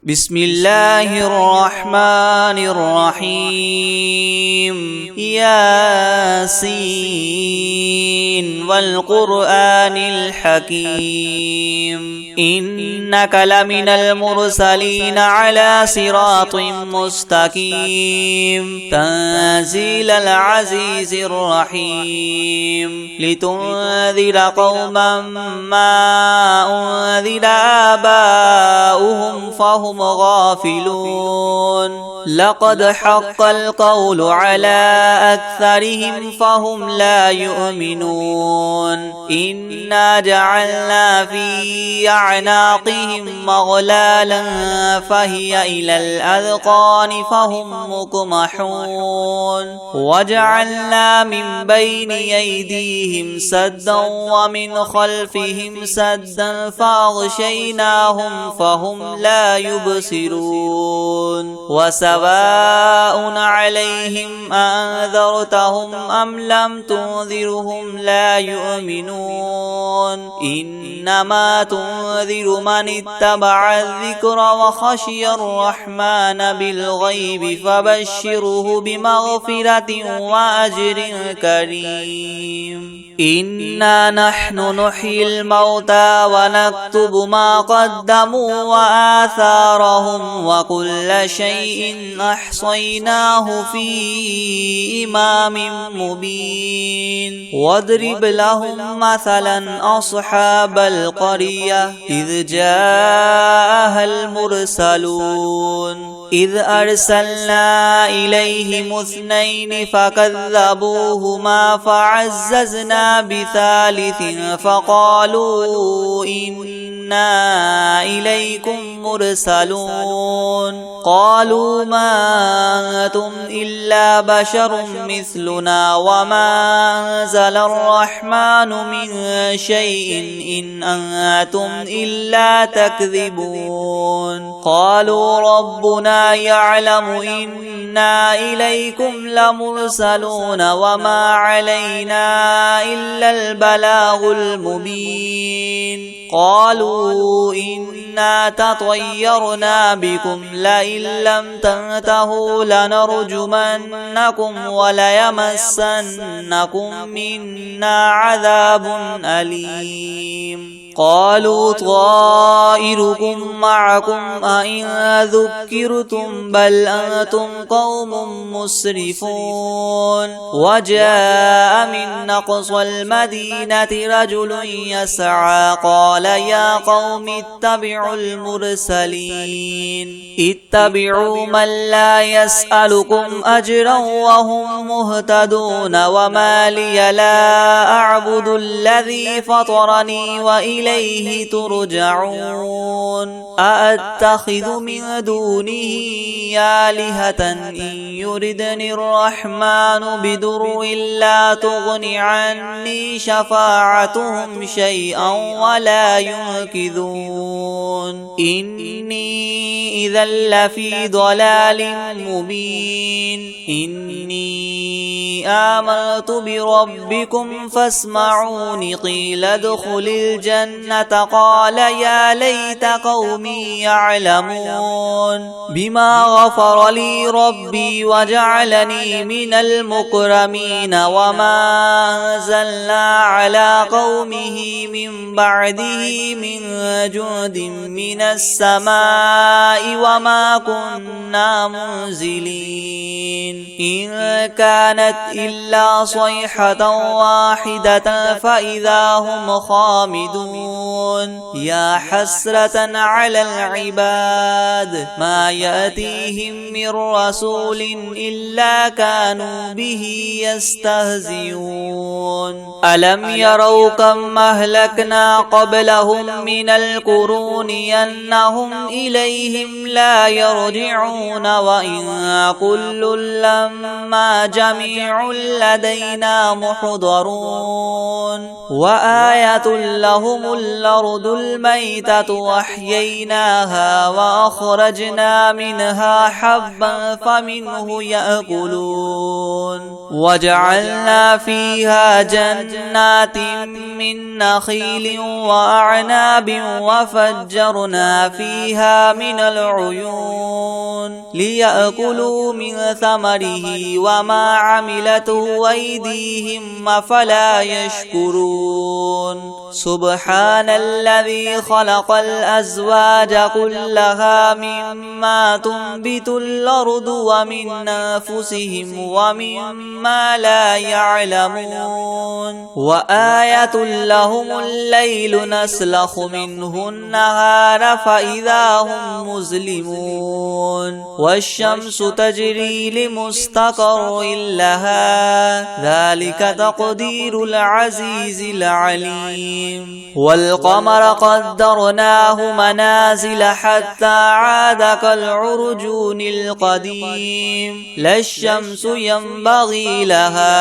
بسم الله الرحمن الرحيم ياسين والقرآن الحكيم إنك لمن المرسلين على صراط مستقيم تنزيل العزيز الرحيم لتنذر قوما ما أنذر آباؤهم فهم غافلون لقد حق القول على أكثرهم فهم لا يؤمنون إنا جعلنا في أعناقهم مغلالا فهي إلى الأذقان فهم مقمحون وجعلنا من بين أيديهم سدا ومن خلفهم سدا فأغشيناهم فهم لا يبصرون وسواء عليهم أنذرتهم أم لم تنذرهم لا يؤمنون إنما تنذر من اتبع الذكر وخشي الرحمن بالغيب فبشره بمغفرة وأجر كريم إنا نحن نحيي الموتى ونكتب ما قدموا وآثارهم وكل شيء أحصيناه في إمام مبين واضرب لهم مثلا أصحاب القرية إذ جاءها المرسلون إذ أرسلنا إليهم اثنين فكذبوهما فعززنا بثالث فقالوا إنا إليكم مرسلون قالوا ما أنتم إلا بشر مثلنا وما أنزل الرحمن من شيء إن أنتم إلا تكذبون قالوا ربنا يعلم إنا إليكم لمرسلون وما علينا إلا البلاغ المبين قالوا إنا تطيرنا بكم لئن لم تنتهوا لنرجمنكم وليمسنكم منا عذاب أليم قالوا طائركم معكم أئن ذكرتم بل أنتم قوم مسرفون وجاء من أقصى المدينة رجل يسعى قال يا قوم اتبعوا المرسلين اتبعوا من لا يسألكم أجرا وهم مهتدون وما لي لا أعبد الذي فطرني وإليه ترجعون أأتخذ من دونه آلهة إن يردني الرحمن بدر لا تغن عني شفاعتهم شيئا ولا ينقذون إني إذا لفي ضلال مبين إني آمنت بربكم فاسمعون قيل ادخل الجنة قال يا ليت قومي يعلمون بما غفر لي ربي وجعلني من المكرمين وما أنزلنا على قومه من بعده من جند من السماء وما كنا منزلين إن كانت إلا صيحة واحدة فإذا هم خامدون يا حسرة على العباد ما يأتيهم من رسول إلا كانوا به يستهزئون ألم يروا كم أهلكنا قبلهم من القرون أنهم إليهم لا يرجعون وإن كل لما جميع لدينا محضرون وآية لهم الأرض الميتة وأحييناها وأخرجنا منها حبا فمنه يأكلون وجعلنا فيها جنات من نخيل وأعناب وفجرنا فيها من العيون العيون ليأكلوا من ثمره وما عملته أيديهم أفلا يشكرون سبحان الذي خلق الأزواج كلها مما تنبت الأرض ومن أنفسهم ومما لا يعلمون وآية لهم الليل نسلخ منه النهار فإذا هم مظلمون والشمس تجري لمستقر لها ذلك تقدير العزيز العليم والقمر قدرناه منازل حتى عاد كالعرجون القديم لا الشمس ينبغي لها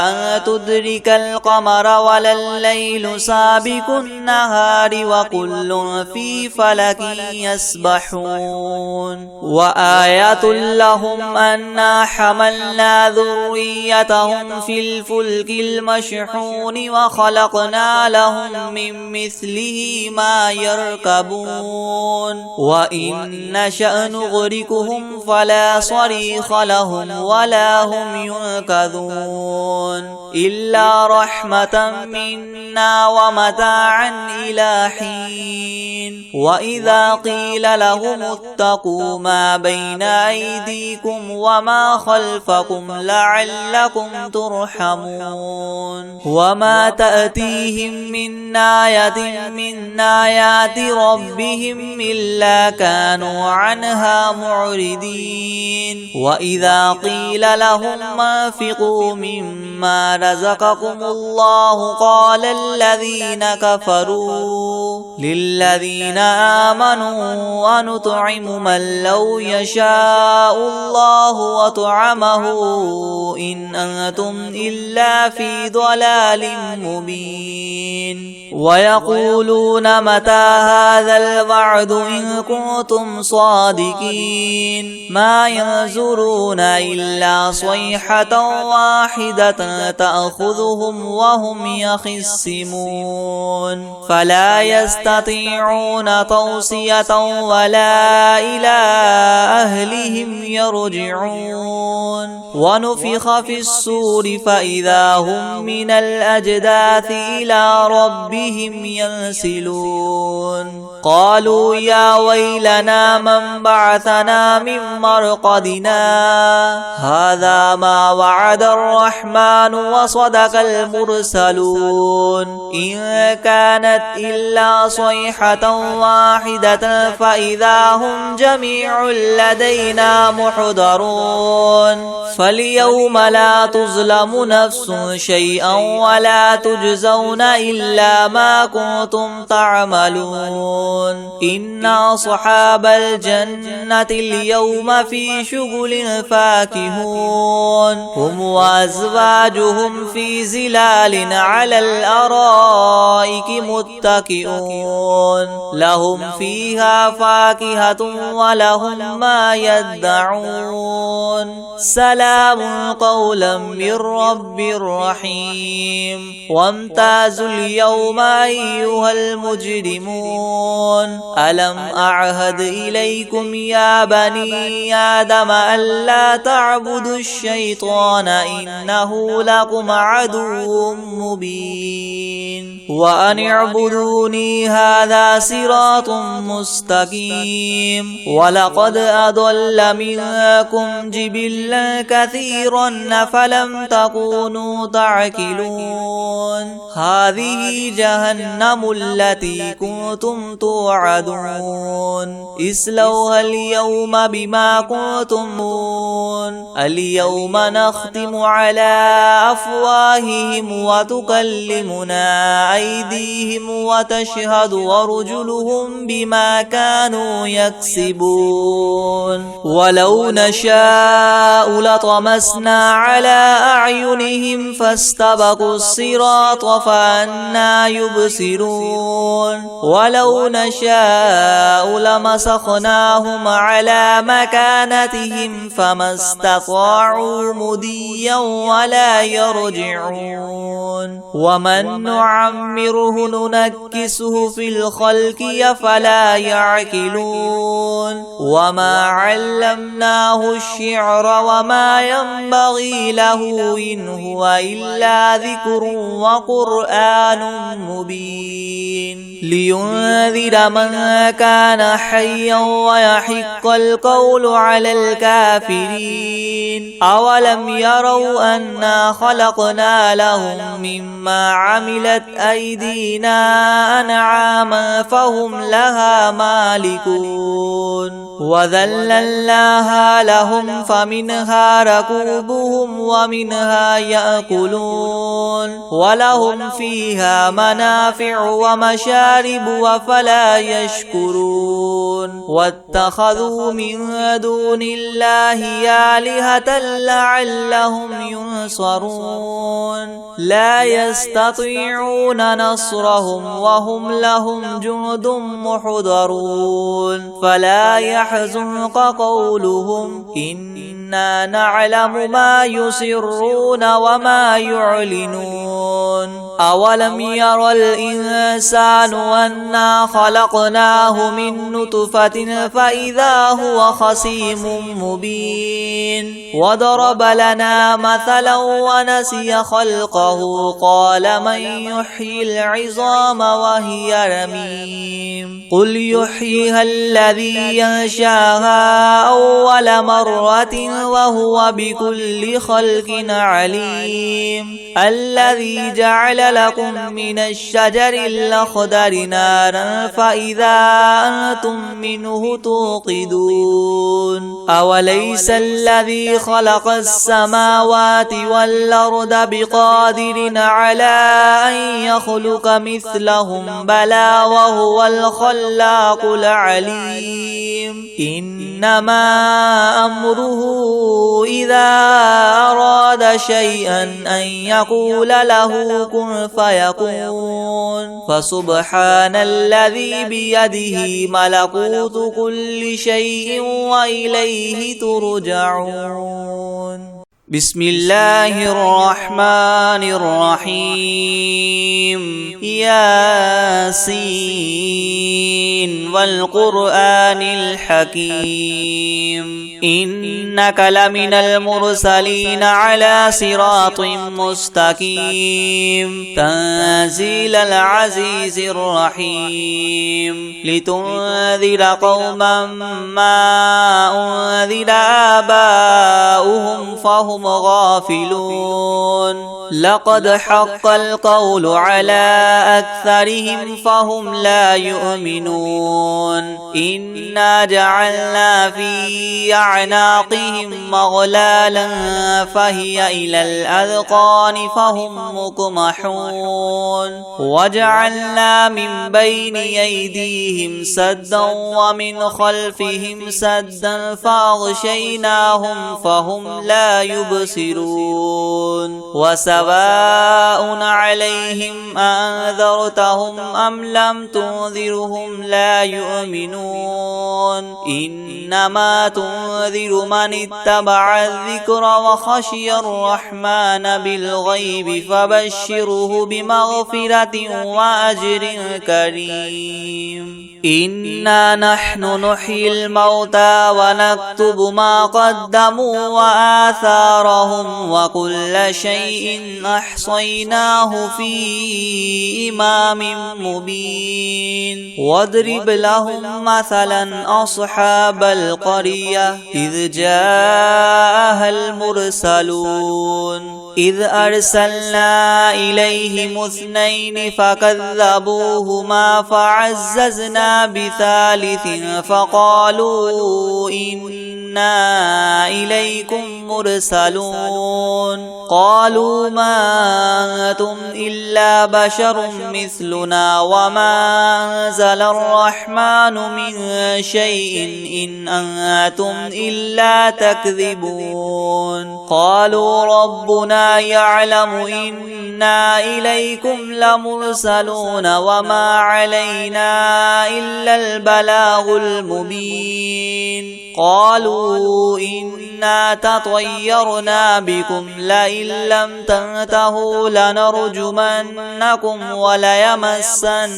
أن تدرك القمر ولا الليل سابق النهار وكل في فلك يسبحون وآية لهم أنا حملنا ذريتهم في الفلك المشحون وخلقنا لهم من مثله ما يركبون وإن نشأ نغرقهم فلا صريخ لهم ولا هم ينقذون إلا رحمة منا ومتاعا إلى حين وإذا قيل لهم اتقوا ما بين أيديكم وما خلفكم لعلكم ترحمون وما تأتيهم من آية من آيات ربهم إلا كانوا عنها معرضين وإذا قيل لهم انفقوا مما رزقكم الله قال الذين كفروا للذين آمنوا ونطعم من لو يشاء الله وطعمه إن أنتم إلا في ضلال مبين ويقولون متى هذا الوعد إن كنتم صادقين ما ينظرون إلا صيحة واحدة تأخذهم وهم يخصمون فلا يستطيعون توصية ولا إلى أهلهم يرجعون ونفخ في الصور فإذا هم من الأجداث إلى ربهم ينسلون قالوا يا ويلنا من بعثنا من مرقدنا هذا ما وعد الرحمن وصدق المرسلون إن كانت إلا صيحة واحدة فإذا هم جميع لدينا محضرون فاليوم لا تظلم نفس شيئا ولا تجزون إلا ما كنتم تعملون إن أصحاب الجنة اليوم في شغل فاكهون هم وأزواجهم في زلال على الأرائك متكئون لهم فيها فاكهة ولهم ما يدعون سلام قولا من رب رحيم وامتازوا اليوم أيها المجرمون ألم أعهد إليكم يا بني آدم ألا تعبدوا الشيطان إنه لكم عدو مبين وأن اعبدوني هذا صراط مستقيم ولقد أضل منكم جبلا كثيرا فلم تكونوا تعقلون هذه جهنم التي كنتم توعدون اصلوها اليوم بما كنتم اليوم نختم على أفواههم وتكلمنا أيديهم وتشهد أرجلهم بما كانوا يكسبون ولو نشاء لطمسنا على أعينهم فاستبقوا الصراط فأنى يبصرون ولو نشاء لمسخناهم على مكانتهم فما استطاعوا مضيا ولا يرجعون ومن نعمره ننكسه في الخلق أفلا يعقلون وما علمناه الشعر وما ينبغي له إن هو إلا ذكر وقرآن مبين لينذر من كان حيا ويحق القول على الكافرين أولم يروا أنا خلقنا لهم مما عملت أيدينا أنعاما فهم لها مالكون وذللناها لهم فمنها ركوبهم ومنها يأكلون ولهم فيها منافع ومشارب وفلا يشكرون واتخذوا من دون الله آلهة لعلهم ينصرون لا يستطيعون نصرهم وهم لهم جند محضرون فلا يحزنك قولهم إنا نعلم ما يسرون وما يعلنون أولم ير الإنسان أنا خلقناه من نطفة فإذا هو خصيم مبين وضرب لنا مثلا ونسي خلقه قال من يحيي العظام وهي رميم قل يحييها الذي ينشاها أول مرة وهو بكل خلق عليم الذي جعل لكم من الشجر الأخضر نارا فإذا أنتم منه توقدون أوليس الذي خلق السماوات والأرض بقادر على أن يخلق مثلهم بلى وهو الخلاق العليم إنما أمره إذا أراد شيئا أن يقول له كن فيكون فسبحان الذي بيده ملكوت كل شيء وإليه ترجعون بسم الله الرحمن الرحيم ياسين والقرآن الحكيم إنك لمن المرسلين على صراط مستقيم تنزيل العزيز الرحيم لتنذر قوما ما أنذر آباؤهم فهم غافلون لقد حق القول على أكثرهم فهم لا يؤمنون إنا جعلنا في أعناقهم مغلالا فهي إلى الأذقان فهم مقمحون وجعلنا من بين أيديهم سدا ومن خلفهم سدا فأغشيناهم فهم لا يبصرون وسواء عليهم أنذرتهم أم لم تنذرهم لا يؤمنون إنما تنذر من اتبع الذكر وخشي الرحمن بالغيب فبشره بمغفرة وأجر كريم إنا نحن نحيي الموتى ونكتب ما قدموا وآثارهم وكل شيء أحصيناه في إمام مبين واضرب لهم مثلا أصحاب القرية إذ جاءها المرسلون إذ أرسلنا إليهم اثنين فكذبوهما فعززنا بثالث فقالوا إنا إنا إليكم مرسلون قالوا ما أنتم إلا بشر مثلنا وما أنزل الرحمن من شيء إن أنتم إلا تكذبون قالوا ربنا يعلم إنا إليكم لمرسلون وما علينا إلا البلاغ المبين قالوا إنا تطيرنا بكم لئن لم تنتهوا لنرجمنكم وليمسنكم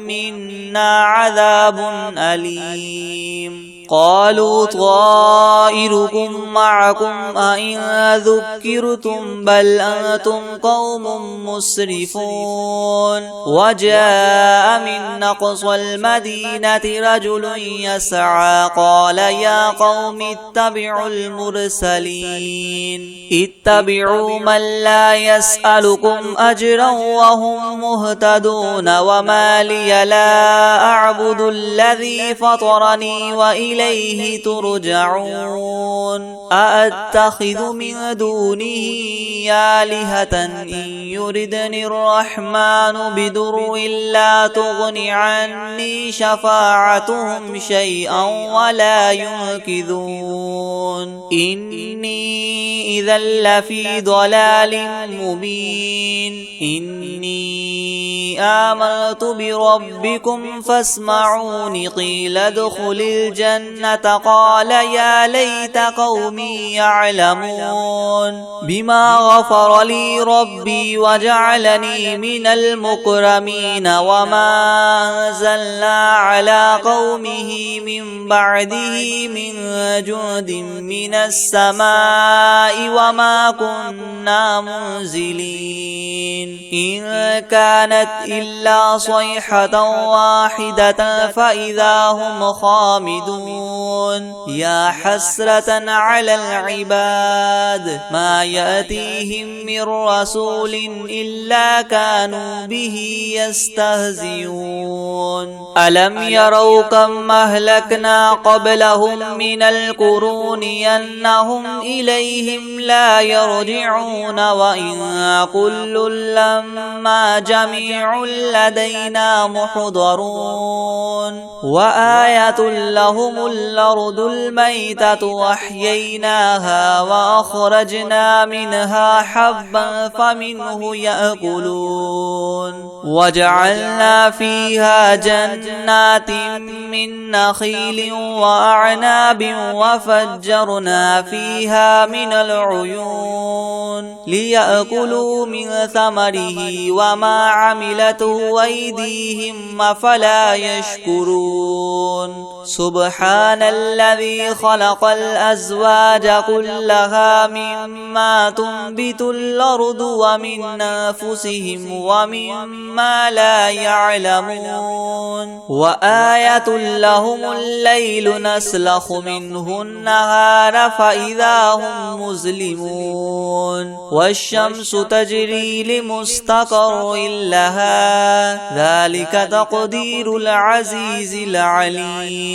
منا عذاب أليم قالوا طائركم معكم أئن ذكرتم بل أنتم قوم مسرفون وجاء من أقصى المدينة رجل يسعى قال يا قوم اتبعوا المرسلين اتبعوا من لا يسألكم أجرا وهم مهتدون وما لي لا أعبد الذي فطرني وإليه ترجعون أأتخذ من دونه آلهة إن يردني الرحمن بضر لا تغن عني شفاعتهم شيئا ولا ينقذون إني إذا لفي ضلال مبين إني آمنت بربكم فاسمعون قيل ادخل الجنة قال يا ليت قومي يعلمون بما غفر لي ربي وجعلني من المكرمين وما أنزلنا على قومه من بعده من جند من السماء وما كنا منزلين إن كانت إلا صيحة واحدة فإذا هم خامدون يا حسرة على العباد ما يأتيهم من رسول إلا كانوا به يستهزئون ألم يروا كم أهلكنا قبلهم من القرون أنهم إليهم لا يرجعون وإن كل لما جميع لدينا محضرون وآية لهم الأرض الميتة وأحييناها وأخرجنا منها حبا فمنه يأكلون وجعلنا فيها جنات من نخيل وأعناب وفجرنا فيها من العيون ليأكلوا من ثمره وما عملته أيديهم أفلا يشكرون سبحان الذي خلق الأزواج كلها مما تنبت الأرض ومن أنفسهم ومما لا يعلمون وآية لهم الليل نسلخ منه النهار فإذا هم مظلمون والشمس تجري لمستقر لها ذلك تقدير العزيز العليم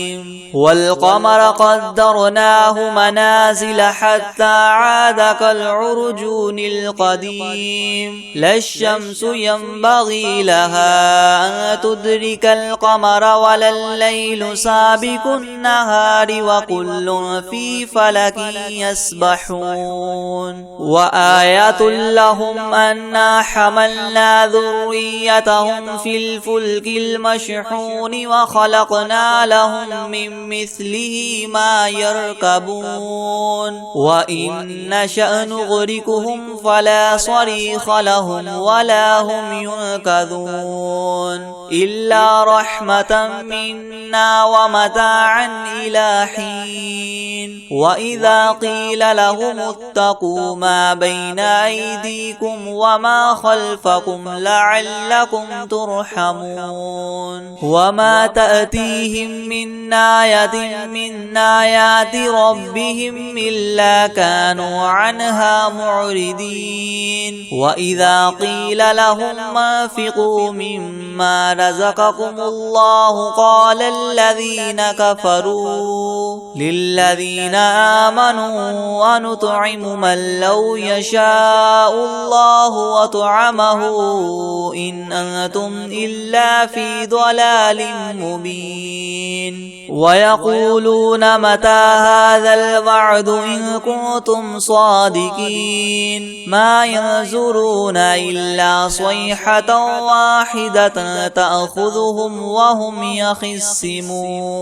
والقمر قدرناه منازل حتى عاد كالعرجون القديم لا الشمس ينبغي لها أن تدرك القمر ولا الليل سابق النهار وكل في فلك يسبحون وآية لهم أنا حملنا ذريتهم في الفلك المشحون وخلقنا لهم من مثله ما يركبون وإن نشأ نغرقهم فلا صريخ لهم ولا هم ينقذون إلا رحمة منا ومتاعا إلى حين وإذا قيل لهم اتقوا ما بين أيديكم وما خلفكم لعلكم ترحمون وما تأتيهم من آية من آيات ربهم إلا كانوا عنها معرضين وإذا قيل لهم أنفقوا مما رزقكم الله قال الذين كفروا للذين آمنوا أنطعم من لو يشاء الله وطعمه إن أنتم إلا في ضلال مبين ويقولون متى هذا الوعد إن كنتم صادقين ما ينظرون إلا صيحة واحدة تأخذهم وهم يخصمون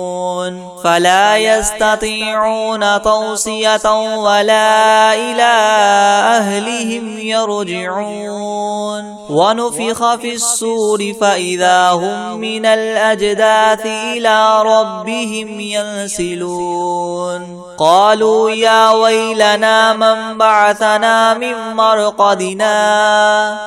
فلا يستطيعون توصية ولا إلى أهلهم يرجعون ونفخ في الصور فإذا هم من الأجداث إلى ربهم ينسلون قالوا يا ويلنا من بعثنا من مرقدنا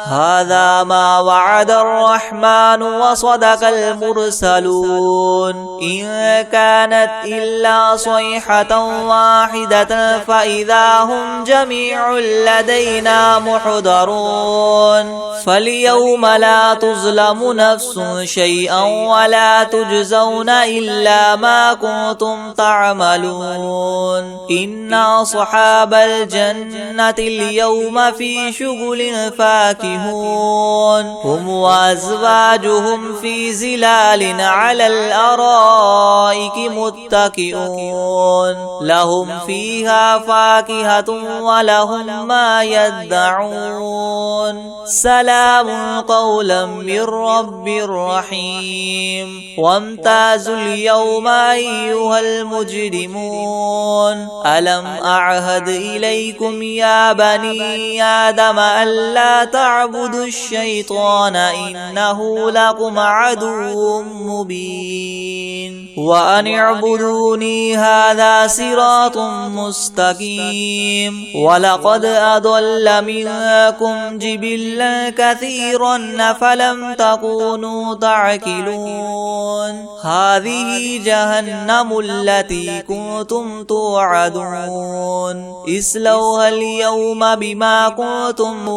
هذا ما وعد الرحمن وصدق المرسلون إن كانت إلا صيحة واحدة فإذا هم جميع لدينا محضرون فاليوم لا تظلم نفس شيئا ولا تجزون إلا ما كنتم تعملون إن أصحاب الجنة اليوم في شغل فاكهون هم وأزواجهم في زلال على الأرائك متكئون لهم فيها فاكهة ولهم ما يدعون سلام قولا من رب رحيم وامتازوا اليوم أيها المجرمون ألم أعهد إليكم يا بني آدم ألا تعبدوا الشيطان إنه لكم عدو مبين وأن اعبدوني هذا صراط مستقيم ولقد أضل منكم جبلا كثيرا فلم تكونوا تعقلون هذه جهنم التي كنتم توعدون اصلوها اليوم بما كنتم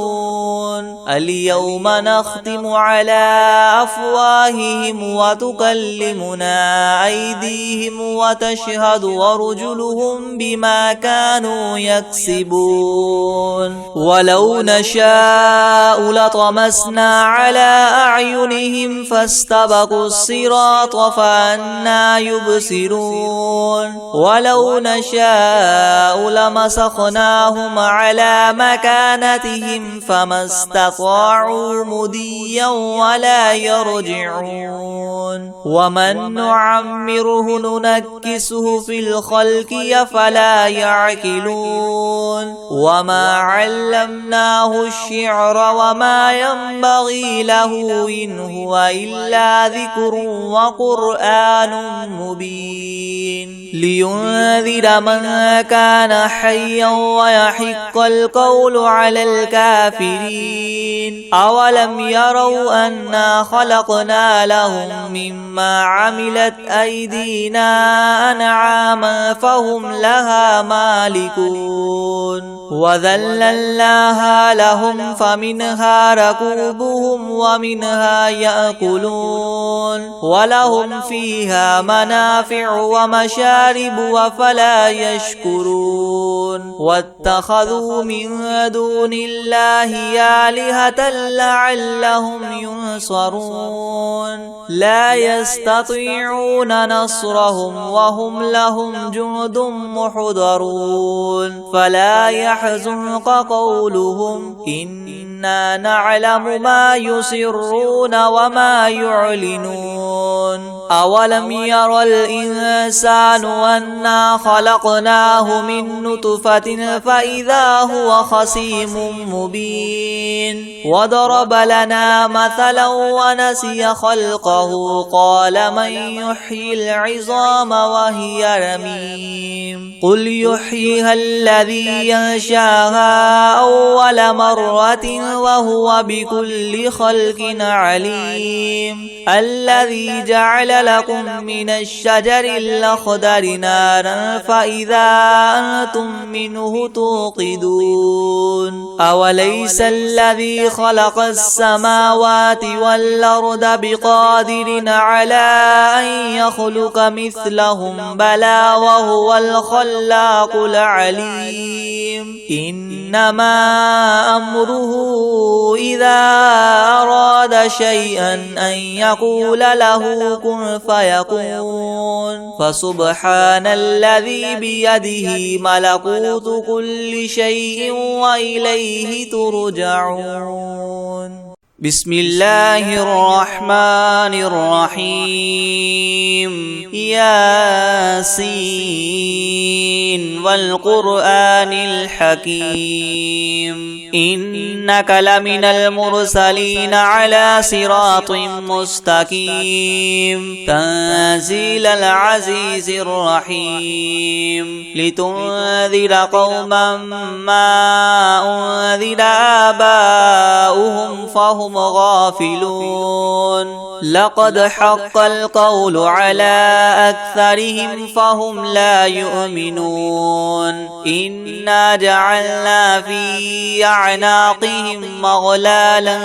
اليوم نختم على أفواههم وتكلمنا أيديهم وتشهد أرجلهم بما كانوا يكسبون ولو نشاء لطمسنا على أعينهم فاستبقوا الصراط فأنى يبصرون ولو نشاء لمسخناهم على مكانتهم فما استطاعوا مديا ولا يرجعون ومن نعمره ننكسه في الخلق أفلا يعقلون وما علمناه الشعر وما ينبغي له إن هو إلا ذكر وقرآن مبين لينذر من كان حيا ويحق القول على الكافرين أولم يروا أنا خلقنا لهم مما عملت أيدينا أنعاما فهم لها مالكون وذللناها لهم فمنها ركوبهم ومنها يأكلون ولهم فيها منافع ومشارب وفلا يشكرون واتخذوا من دون الله آلهة لعلهم ينصرون لا يستطيعون نصرهم وهم لهم جند محضرون فلا يحزنك قولهم إنا نعلم ما يسرون وما يعلنون أولم ير الإنسان أنا خلقناه من نطفة فإذا هو خصيم مبين وضرب لنا مثلا ونسي خلقه قال من يحيي العظام وهي رميم قل يحييها الذي ينشاها أول مرة وهو بكل خلق عليم الذي جعل لكم من الشجر الأخضر نارا فإذا أنتم منه توقدون أوليس الذي خلق السماوات والأرض بقادر على أن يخلق مثلهم بلى وهو الخلاق العليم إنما أمره إذا أراد شيئا أن يقول له كن فيكون فسبحان الذي بيده ملكوت كل شيء وإليه ترجعون بسم الله الرحمن الرحيم ياسين والقرآن الحكيم إنك لمن المرسلين على صراط مستقيم تنزيل العزيز الرحيم لتنذر قوما ما أنذر آباؤهم فهم غافلون لقد حق القول على أكثرهم فهم لا يؤمنون إنا جعلنا في أعناقهم مغلالا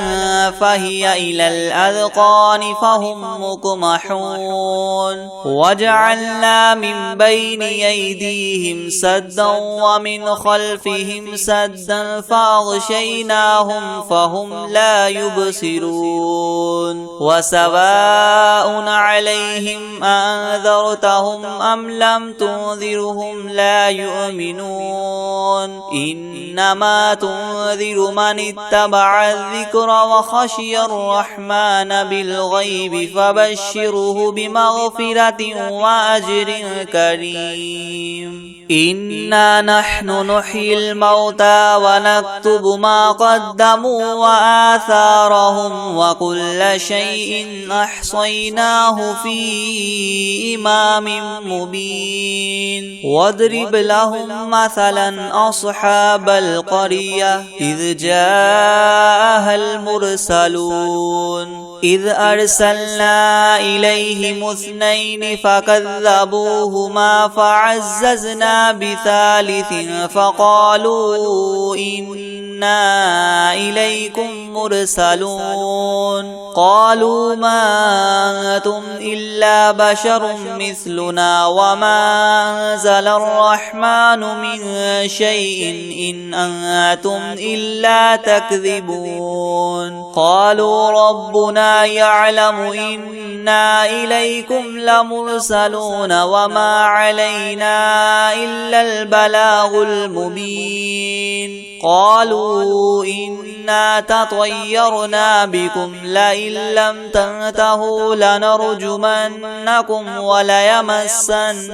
فهي إلى الأذقان فهم مقمحون وجعلنا من بين أيديهم سدا ومن خلفهم سدا فأغشيناهم فهم لا يبصرون وسواء عليهم أنذرتهم أم لم تنذرهم لا يؤمنون إنما تنذر من اتبع الذكر وخشي الرحمن بالغيب فبشره بمغفرة وأجر كريم إنا نحن نحيي الموتى ونكتب ما قدموا وآثارهم وكل شيء أحصيناه في إمام مبين واضرب لهم مثلا أصحاب القرية إذ جاءها المرسلون إذ أرسلنا إليهم اثنين فكذبوهما فعززنا بثالث فقالوا إنا إليكم مرسلون قالوا ما أنتم إلا بشر مثلنا وما أنزل الرحمن من شيء إن أنتم إلا تكذبون قالوا ربنا يعلم إنا إليكم لمرسلون وما علينا إلا البلاغ المبين قالوا إنا تطيرنا بكم لئن لم تنتهوا لنرجمنكم وليمسنكم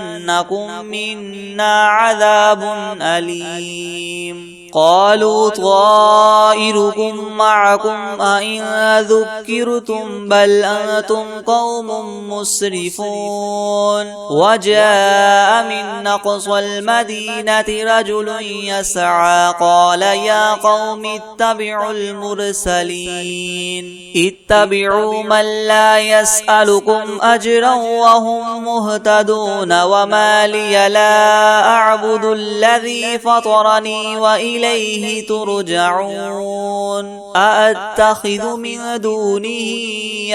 منا عذاب أليم قالوا طائركم معكم أئن ذكرتم بل أنتم قوم مسرفون وجاء من أقصى المدينة رجل يسعى قال يا قوم اتبعوا المرسلين اتبعوا من لا يسألكم أجرا وهم مهتدون وما لي لا أعبد الذي فطرني وإليه ترجعون أأتخذ من دونه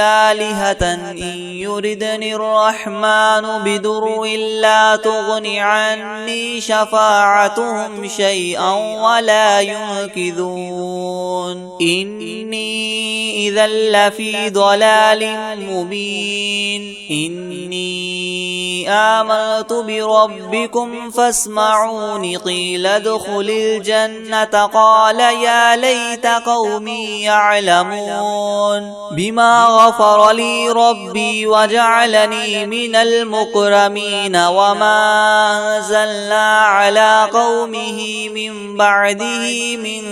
آلهة إن يردني الرحمن بدر لا تغن عني شفاعتهم شيئا ولا ينقذون إني إذا لفي ضلال مبين إني آمنت بربكم فاسمعون قيل ادخل الجنة قال يا ليت قومي يعلمون بما غفر لي ربي وجعلني من المكرمين وما أنزلنا على قوم قومه من بعده من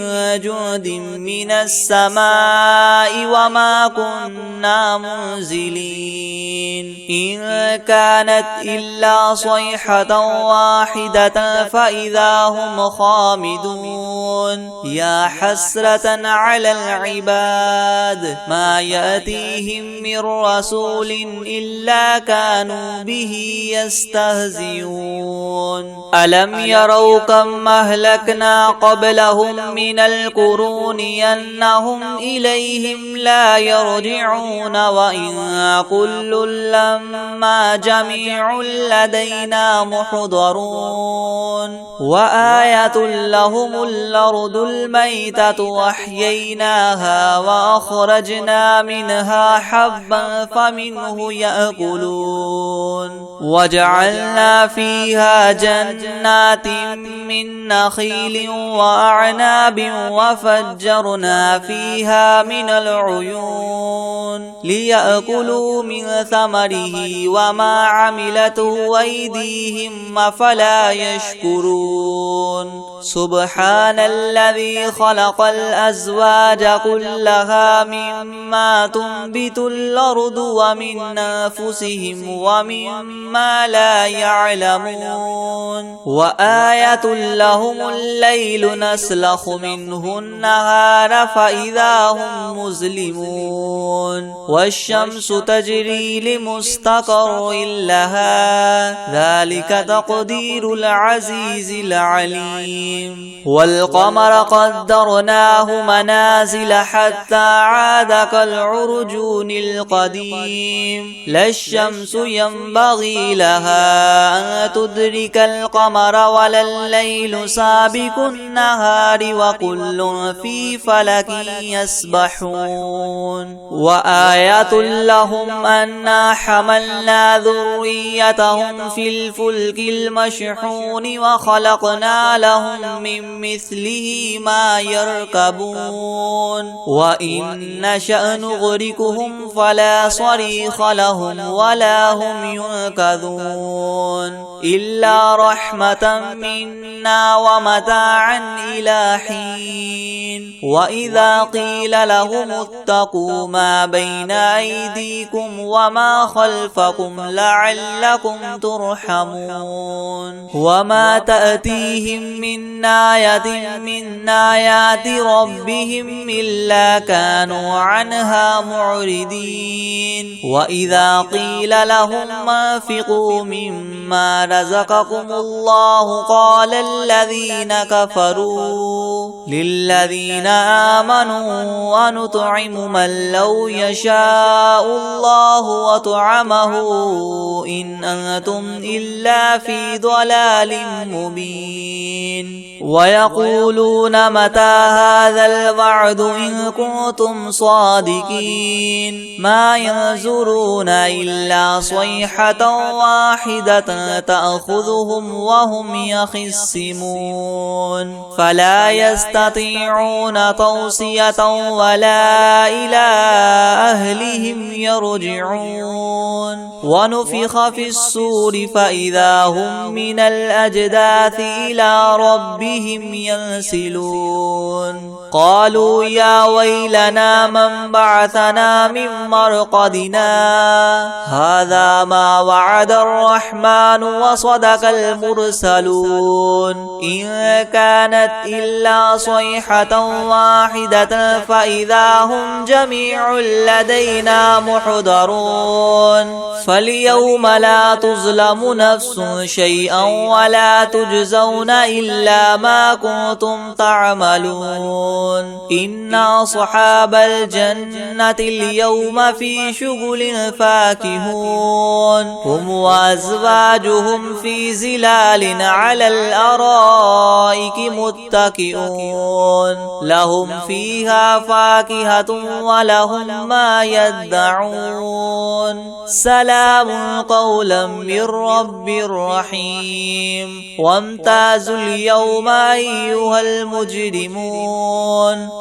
جند من السماء وما كنا منزلين إن كانت إلا صيحة واحدة فإذا هم خامدون يا حسرة على العباد ما يأتيهم من رسول إلا كانوا به يستهزئون ألم يروا كم أهلكنا قبلهم من القرون أنهم إليهم لا يرجعون وإن كل لما جميع لدينا محضرون وآية لهم الأرض الميتة وأحييناها وأخرجنا منها حبا فمنه يأكلون وجعلنا فيها جنات من نخيل وأعناب وفجرنا فيها من العيون ليأكلوا من ثمره وما عملته أيديهم أفلا يشكرون سبحان الذي خلق الأزواج كلها مما تنبت الأرض ومن أنفسهم ومما لا يعلمون وآية لهم الليل نسلخ منه النهار فإذا هم مظلمون والشمس تجري لمستقر لها ذلك تقدير العزيز العليم والقمر قدرناه منازل حتى عاد كالعرجون القديم لا الشمس ينبغي لها أن تدرك القمر ولا الليل سابق النهار وكل في فلك يسبحون وآية لهم أنا حملنا ذريتهم في الفلك المشحون وخلقنا لهم من مثله ما يركبون وإن نشأ نغرقهم فلا صريخ لهم ولا هم ينقذون إلا رحمة منا ومتاعا إلى حين وإذا قيل لهم اتقوا ما بين أيديكم وما خلفكم لعلكم ترحمون وما تأتيهم من آية من آيات ربهم إلا كانوا عنها معرضين وإذا قيل لهم انفقوا مما رزقكم الله قال الذين كفروا للذين آمنوا أنطعم من لو يشاء الله وطعمه إن أنتم إلا في ضلال مبين ويقولون متى هذا الوعد إن كنتم صادقين ما ينظرون إلا صيحة واحدة تأخذهم وهم يخصمون فلا يستطيعون توصية ولا إلى أهلهم يرجعون ونفخ في الصور فإذا هم من الأجداث إلى ربهم ينسلون قالوا يا ويلنا من بعثنا من مرقدنا هذا ما وعد الرحمن وصدق المرسلون إن كانت إلا صيحة واحدة فإذا هم جميع لدينا محضرون فاليوم لا تظلم نفس شيئا ولا تجزون إلا ما كنتم تعملون إن أصحاب الجنة اليوم في شغل فاكهون هم وأزواجهم في زلال على الأرائك متكئون لهم فيها فاكهة ولهم ما يدعون سلام قولا من رب رحيم وامتازوا اليوم أيها المجرمون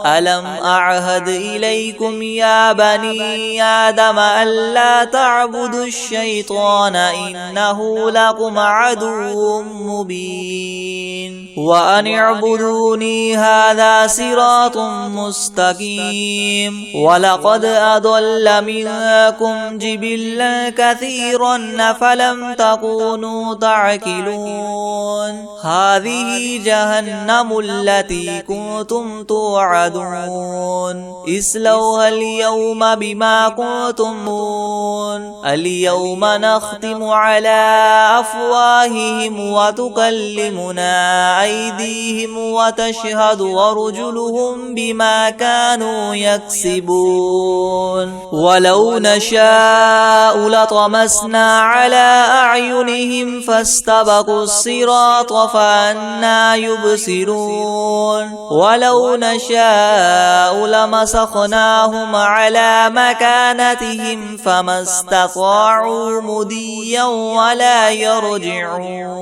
ألم أعهد إليكم يا بني آدم ألا تعبدوا الشيطان إنه لكم عدو مبين وأن اعبدوني هذا صراط مستقيم ولقد أضل منكم جبلا كثيرا فلم تكونوا تعقلون هذه جهنم التي كنتم توعدون اصلوها اليوم بما كنتم اليوم نختم على أفواههم وتكلمنا أيديهم وتشهد أرجلهم بما كانوا يكسبون ولو نشاء لطمسنا على أعينهم فاستبقوا الصراط فأنى يبصرون ولو نشاء لمسخناهم على مكانتهم فما استطاعوا مديا ولا يرجعون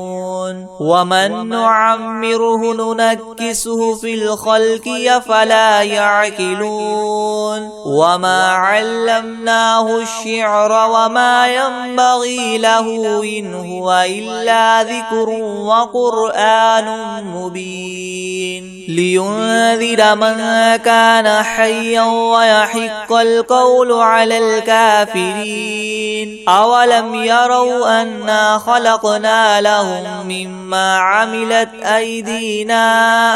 ومن نعمره ننكسه في الخلق أفلا يعقلون وما علمناه الشعر وما ينبغي له إن هو إلا ذكر وقرآن مبين لينذر من كان حيا ويحق القول على الكافرين أولم يروا أنا خلقنا لهم مما عملت أيدينا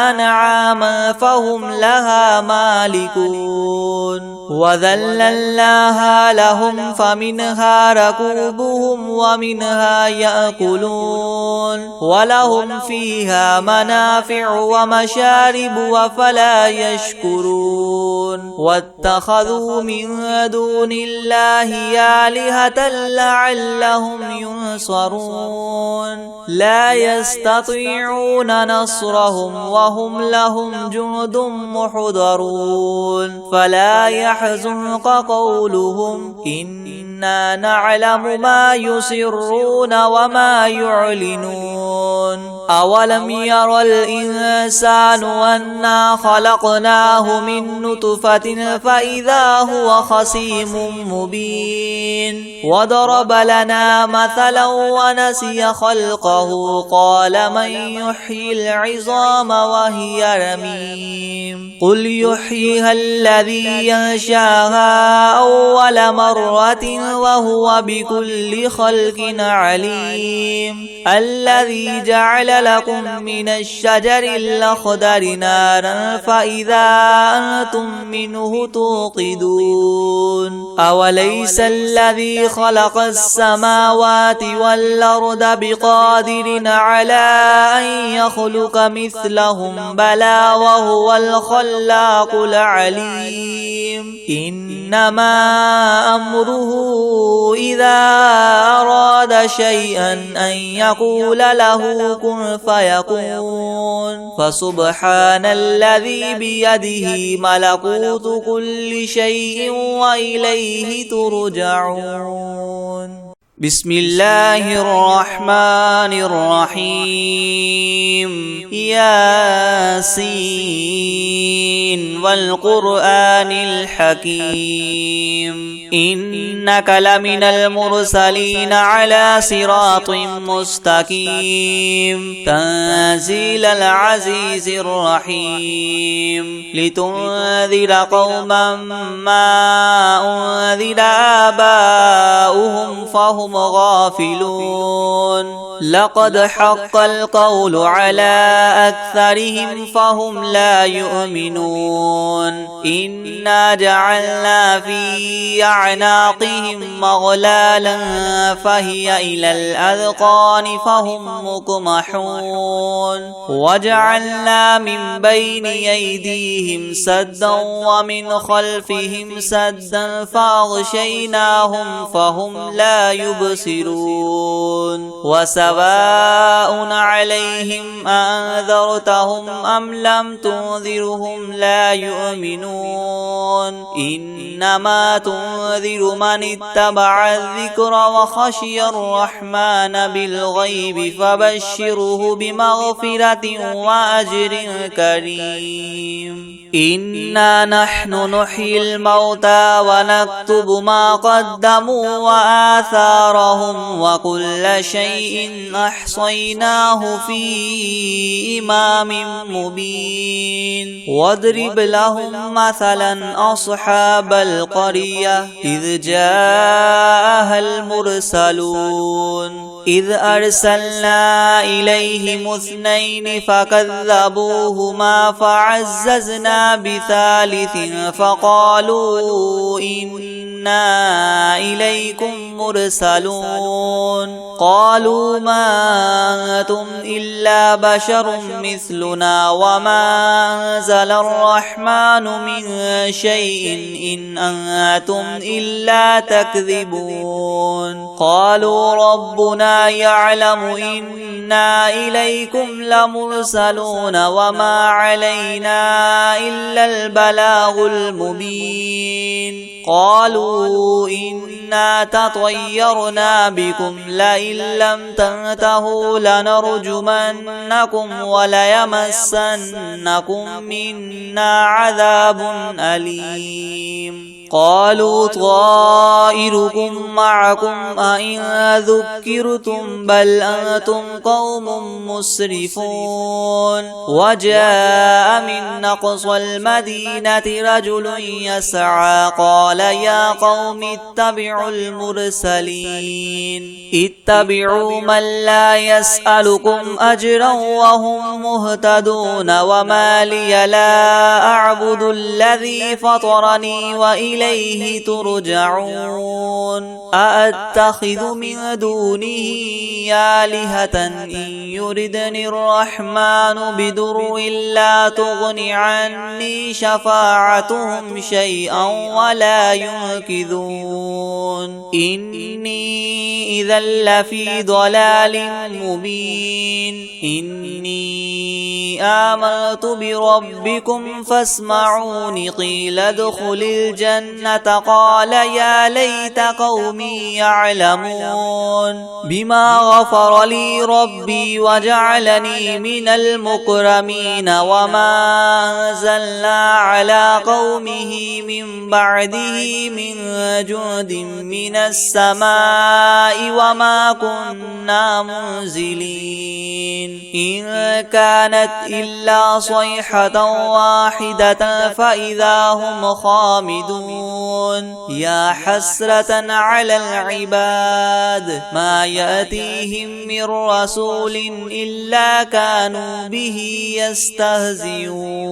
أنعاما فهم لها مالكون وذللناها لهم فمنها ركوبهم ومنها يأكلون ولهم فيها منافع ومشارب وفلا يشكرون واتخذوا من دون الله آلهة لعلهم ينصرون لا يستطيعون نصرهم وهم لهم جند محضرون فلا يحزنك قولهم إنا نعلم ما يسرون وما يعلنون أولم ير الإنسان أنا خلقناه من نطفة فإذا هو خصيم مبين وضرب لنا مثلا ونسي خلقه قال من يحيي العظام وهي رميم قل يحييها الذي ينشاها أول مرة وهو بكل خلق عليم الذي جعل لكم من الشجر الأخضر نارا فإذا أنتم منه توقدون أوليس الذي خلق السماوات والأرض بقادر على أن يخلق مثلهم بلى وهو الخلاق العليم إنما أمره إذا أراد شيئا أن يقول له كن فيكون فسبحان الذي بيده ملكوت كل شيء وإليه ترجعون بسم الله الرحمن الرحيم ياسين والقرآن الحكيم إنك لمن المرسلين على صراط مستقيم تنزيل العزيز الرحيم لتنذر قوما ما أنذر آباؤهم فهم غافلون لقد حق القول على أكثرهم فهم لا يؤمنون إنا جعلنا في أعناقهم مغلالا فهي إلى الأذقان فهم مقمحون وجعلنا من بين أيديهم سدا ومن خلفهم سدا فأغشيناهم فهم لا يبصرون وسواء عليهم أنذرتهم أم لم تنذرهم لا يؤمنون إنما تنذر من اتبع الذكر وخشي الرحمن بالغيب فبشره بمغفرة وأجر كريم إنا نحن نحيي الموتى ونكتب ما قدموا وآثارهم وكل شيء أحصيناه في إمام مبين واضرب لهم مثلا أصحاب القرية إذ جاءها المرسلون إذ أرسلنا إليهم اثنين فكذبوهما فعززنا بثالث فقالوا إنا إليكم مرسلون قالوا ما أنتم إلا بشر مثلنا وما أنزل الرحمن من شيء إن أنتم إلا تكذبون قالوا ربنا يعلم إنا إليكم لمرسلون وما علينا إلا البلاغ المبين قالوا إنا تطيرنا بكم لئن لم تنتهوا لنرجمنكم وليمسنكم منا عذاب أليم قالوا طائركم معكم أئن ذكرتم بل أنتم قوم مسرفون وجاء من أقصى المدينة رجل يسعى قال يا قوم اتبعوا المرسلين اتبعوا من لا يسألكم أجرا وهم مهتدون وما لي لا أعبد الذي فطرني وإليه ترجعون أأتخذ من دونه آلهة إن يردني الرحمن بدر لا تغن عني شفاعتهم شيئا ولا ينقذون إني إذا لفي ضلال مبين إني آمنت بربكم فاسمعون قيل ادخل الجنة قال يا ليت قومي يعلمون بما غفر لي ربي وجعلني من المكرمين وما أنزلنا على قومه من بعده من جند من السماء وما كنا منزلين إن كانت إلا صيحة واحدة فإذا هم خامدون يا حسرة على العباد ما يأتيهم من رسول إلا كانوا به يستهزئون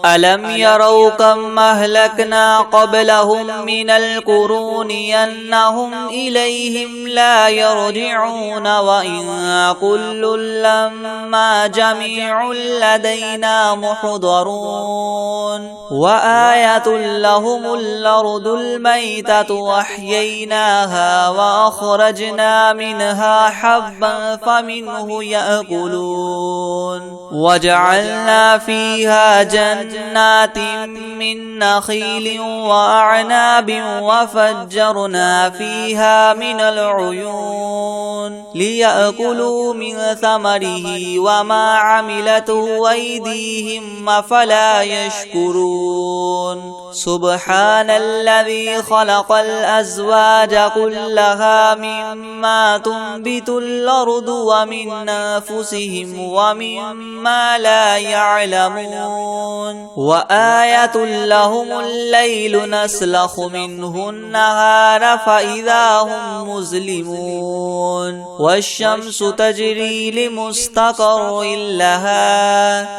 ألم يروا كم أهلكنا قبلهم من القرون أنهم إليهم لا يرجعون وإن كل لما جميع لدينا محضرون وآية لهم الأرض الميتة وأحييناها وأخرجنا منها حبا فمنه يأكلون وجعلنا فيها جنات من نخيل وأعناب وفجرنا فيها من العيون ليأكلوا من ثمره وما عملته أيديهم أفلا يشكرون سبحان الذي خلق الأزواج كلها مما تنبت الأرض ومن أنفسهم ومما لا يعلمون وآية لهم الليل نسلخ منه النهار فإذا هم مظلمون والشمس تجري لمستقر لها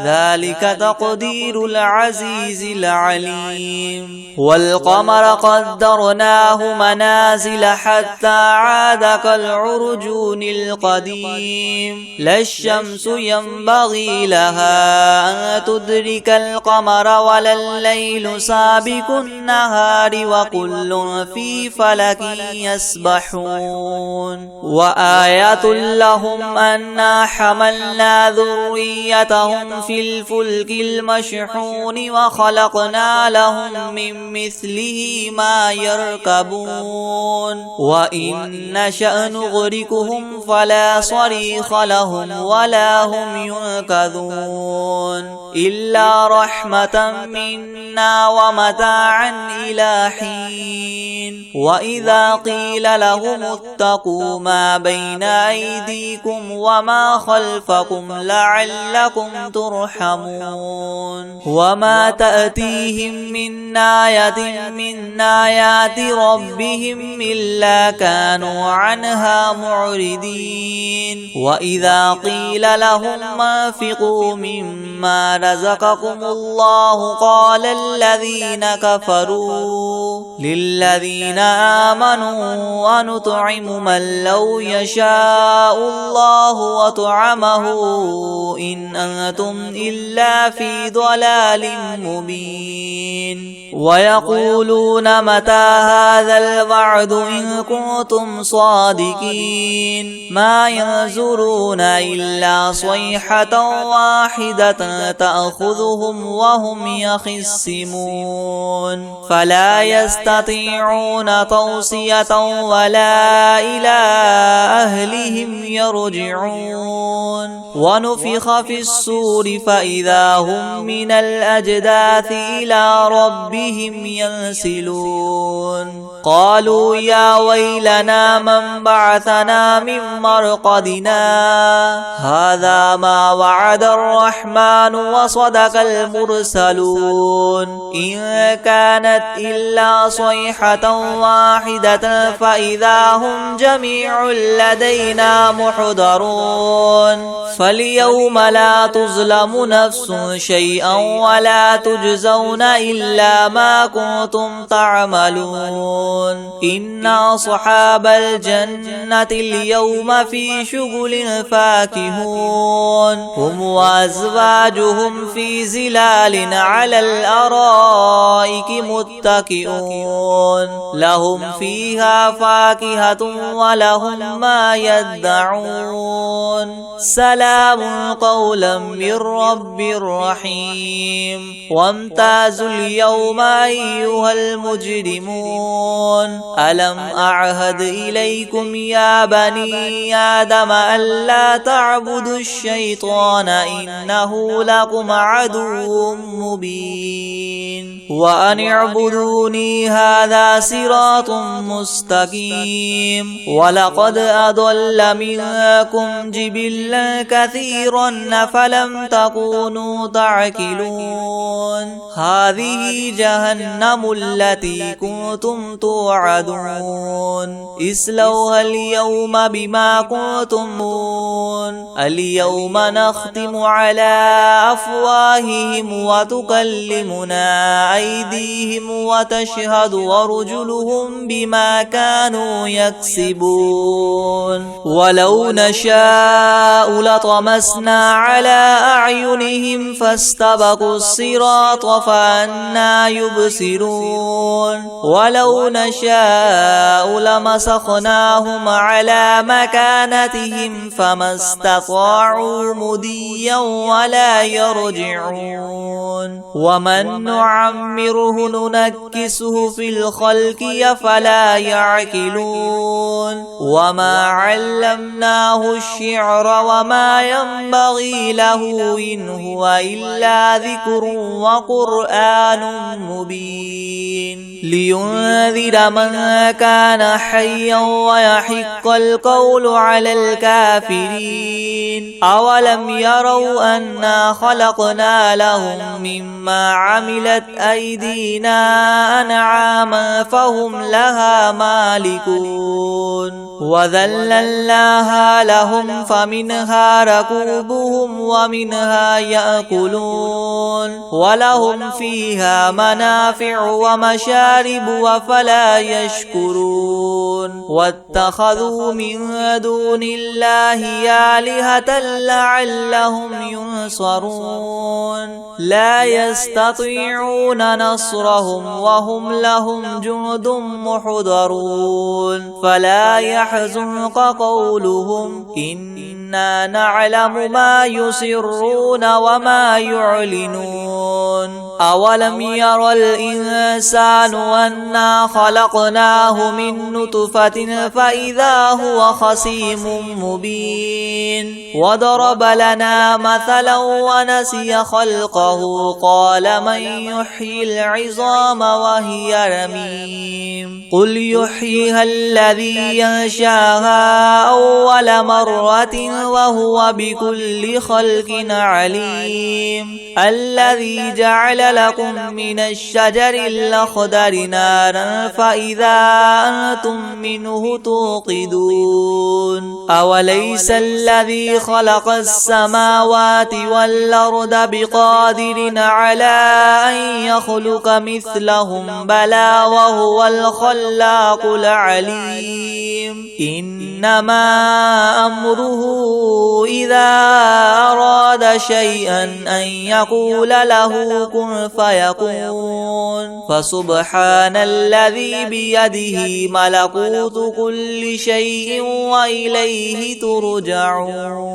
ذلك تقدير العزيز العليم والقمر قدرناه منازل حتى عاد كالعرجون القديم لا الشمس ينبغي لها أن تدرك القمر ولا الليل سابق النهار وكل في فلك يسبحون وآية لهم أنا حملنا ذريتهم في الفلك المشحون وخلقنا لهم من مثله ما يركبون وإن نشأ نغرقهم فلا صريخ لهم ولا هم ينقذون إلا رحمة منا ومتاعا إلى حين وإذا قيل لهم اتقوا ما بين أيديكم وما خلفكم لعلكم ترحمون وما تأتيهم من آية من آيات ربهم إلا كانوا عنها معرضين وإذا قيل لهم انفقوا مما رزقكم الله قال الذين كفروا للذين آمنوا أنطعم من لو يشاء الله وطعمه إن أنتم إلا في ضلال مبين ويقولون متى هذا الوعد إن كنتم صادقين ما ينظرون إلا صيحة واحدة تأخذهم وهم يخصمون فلا يستطيعون توصية ولا إلى أهلهم يرجعون ونفخ في الصور فإذا هم من الأجداث إلى ربهم ينسلون قالوا يا ويلنا من بعثنا من مرقدنا هذا ما وعد الرحمن وصدق المرسلون إن كانت إلا صيحة واحدة فإذا هم جميع لدينا محضرون فاليوم لا تظلم نفس شيئا ولا تجزون إلا ما كنتم تعملون إن أصحاب الجنة اليوم في شغل فاكهون هم وأزواجهم في زلال على الأرائك متكئون لهم فيها فاكهة ولهم ما يدعون سلام قولا من رب رحيم وامتازوا اليوم أيها المجرمون ألم أعهد إليكم يا بني آدم ألا تعبدوا الشيطان إنه لكم عدو مبين وأن اعبدوني هذا صراط مستقيم ولقد أضل منكم جبلا كثيرا فلم تكونوا تعقلون هذه جهنم التي كنتم توعدون اصلوها اليوم بما كنتم اليوم نختم على أفواههم وتكلمنا أيديهم وتشهد أرجلهم بما كانوا يكسبون ولو نشاء لطمسنا على أعينهم فاستبقوا الصراط فأنى يبصرون ولو نشاء لمسخناهم على مكانتهم فما استطاعوا مديا ولا يرجعون ومن نعمره ننكسه في الخلق أفلا يعقلون وما علمناه الشعر وما ينبغي له إن هو إلا ذكر وقرآن مبين لينذر من كان حيا ويحق القول على الكافرين أولم يروا أنا خلقنا لهم مما عملت أيدينا أنعاما فهم لها مالكون وذللناها لهم فمنها ركوبهم ومنها يأكلون ولهم فيها منافع ومشارب وفلا يشكرون واتخذوا من دون الله آلهة لعلهم ينصرون لا يستطيعون نصرهم وهم لهم جند محضرون فلا يحزنك قولهم إنا نعلم ما يسرون وما يعلنون أولم ير الإنسان أنا خلقناه من نطفة فإذا هو خصيم مبين وضرب لنا مثلا ونسي خلقه قال من يحيي العظام وهي رميم قل يحييها الذي ينشاها أول مرة وهو بكل خلق عليم الذي جعل لكم من الشجر الأخضر نارا فإذا أنتم منه توقدون أوليس الذي خلق السماوات والأرض بقادر على أن يخلق مثلهم بلى وهو الخلاق العليم إنما أمره إذا أراد شيئا أن يقول له كن فيكون فسبحان الذي بيده ملكوت كل شيء وإليه ترجعون.